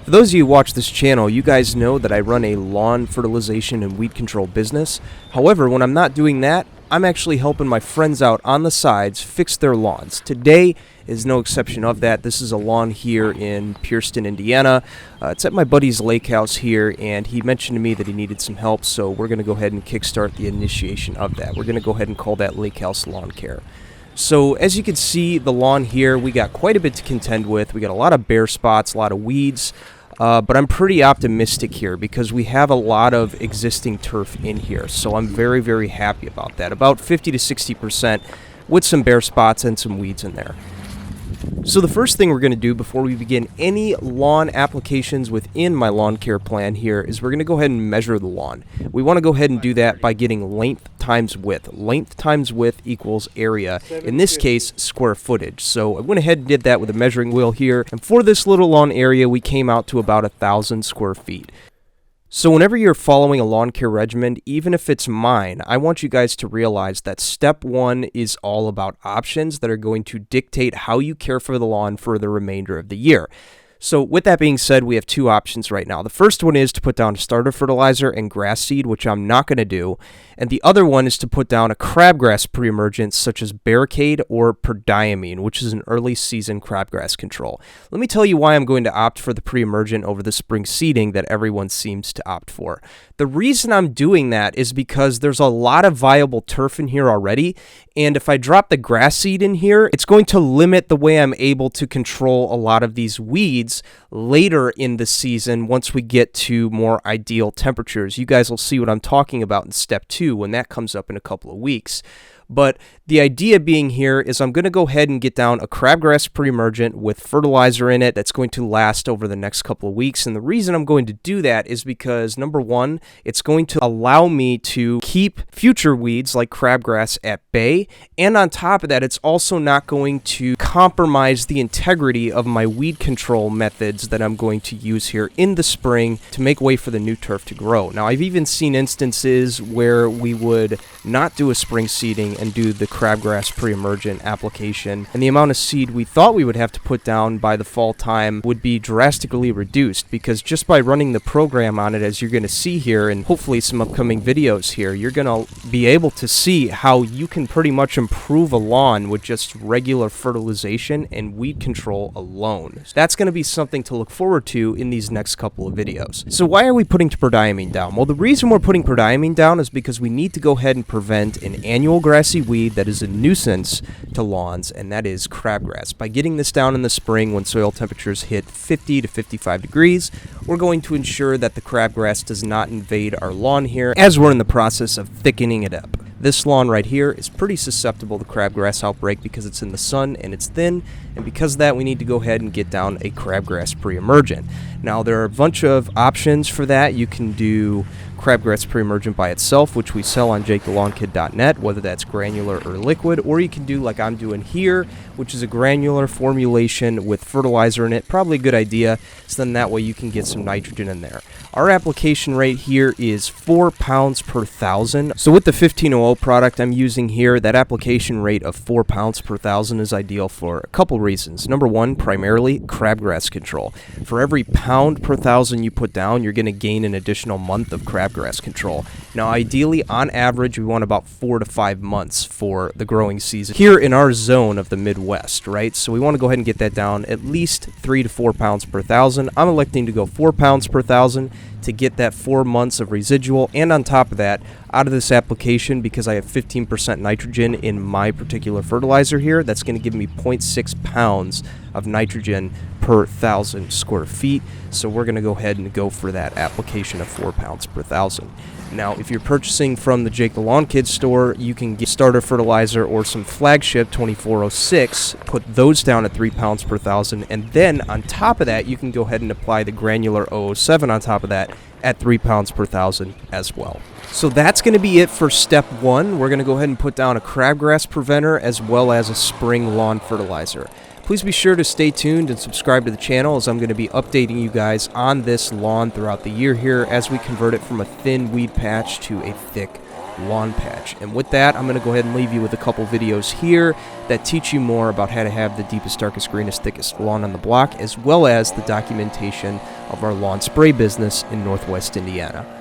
For those of you who watch this channel, you guys know that I run a lawn fertilization and weed control business. However, when I'm not doing that, I'm actually helping my friends out on the sides fix their lawns. Today is no exception of that. This is a lawn here in Pierceton, Indiana. It's at my buddy's lake house here, and he mentioned to me that he needed some help, so we're going to go ahead and kickstart the initiation of that. We're going to go ahead and call that Lake House Lawn Care. So as you can see, the lawn here, we got quite a bit to contend with. We got a lot of bare spots, a lot of weeds. But I'm pretty optimistic here because we have a lot of existing turf in here. So I'm very, very happy about that. About 50 to 60% with some bare spots and some weeds in there. So the first thing we're going to do before we begin any lawn applications within my lawn care plan here is we're going to go ahead and measure the lawn. We want to go ahead and do that by getting length times width. Length times width equals area, in this case square footage. So I went ahead and did that with a measuring wheel here, and for this little lawn area we came out to about 1,000 square feet. So whenever you're following a lawn care regimen, even if it's mine, I want you guys to realize that step one is all about options that are going to dictate how you care for the lawn for the remainder of the year. So with that being said, we have two options right now. The first one is to put down starter fertilizer and grass seed, which I'm not going to do. And the other one is to put down a crabgrass pre-emergent such as barricade or prodiamine, which is an early season crabgrass control. Let me tell you why I'm going to opt for the pre-emergent over the spring seeding that everyone seems to opt for. The reason I'm doing that is because there's a lot of viable turf in here already, and if I drop the grass seed in here, it's going to limit the way I'm able to control a lot of these weeds later in the season once we get to more ideal temperatures. You guys will see what I'm talking about in step 2 when that comes up in a couple of weeks. But the idea being here is I'm going to go ahead and get down a crabgrass pre-emergent with fertilizer in it that's going to last over the next couple of weeks. And the reason I'm going to do that is because, number one, it's going to allow me to keep future weeds like crabgrass at bay. And on top of that, it's also not going to compromise the integrity of my weed control methods that I'm going to use here in the spring to make way for the new turf to grow. Now, I've even seen instances where we would not do a spring seeding and do the crabgrass pre-emergent application, and the amount of seed we thought we would have to put down by the fall time would be drastically reduced, because just by running the program on it, as you're going to see here and hopefully some upcoming videos here, you're going to be able to see how you can pretty much improve a lawn with just regular fertilization and weed control alone. So that's going to be something to look forward to in these next couple of videos. So why are we putting prodiamine down? Well, the reason we're putting prodiamine down is because we need to go ahead and prevent an annual grassy weed that is a nuisance to lawns, and that is crabgrass. By getting this down in the spring when soil temperatures hit 50 to 55 degrees, we're going to ensure that the crabgrass does not invade our lawn here as we're in the process of thickening it up. This lawn right here is pretty susceptible to crabgrass outbreak because it's in the sun and it's thin, and because of that we need to go ahead and get down a crabgrass pre-emergent. Now there are a bunch of options for that. You can do crabgrass pre-emergent by itself, which we sell on jakethelawn.net, whether that's granular or liquid, or you can do like I'm doing here, which is a granular formulation with fertilizer in it. Probably a good idea, so then that way you can get some nitrogen in there. Our application rate here is 4 pounds per thousand. So with the 1500 product I'm using here, that application rate of 4 pounds per thousand is ideal for a couple reasons. Number one, primarily crabgrass control. For every pound per thousand you put down, you're going to gain an additional month of crabgrass control. Now ideally, on average, we want about 4 to 5 months for the growing season here in our zone of the Midwest, right? So we want to go ahead and get that down at least 3 to 4 pounds per thousand. I'm electing to go 4 pounds per thousand to get that 4 months of residual, and on top of that, out of this application, because I have 15% nitrogen in my particular fertilizer here, that's going to give me 0.6 pounds of nitrogen per 1,000 square feet. So we're going to go ahead and go for that application of 4 pounds per thousand. Now, if you're purchasing from the Jake the Lawn Kid store, you can get starter fertilizer or some flagship 2406, put those down at 3 pounds per thousand, and then on top of that, you can go ahead and apply the granular 007 on top of that at 3 pounds per thousand as well. So that's going to be it for step 1. We're going to go ahead and put down a crabgrass preventer as well as a spring lawn fertilizer. Please be sure to stay tuned and subscribe to the channel, as I'm going to be updating you guys on this lawn throughout the year here as we convert it from a thin weed patch to a thick lawn patch. And with that, I'm going to go ahead and leave you with a couple videos here that teach you more about how to have the deepest, darkest, greenest, thickest lawn on the block, as well as the documentation of our lawn spray business in Northwest Indiana.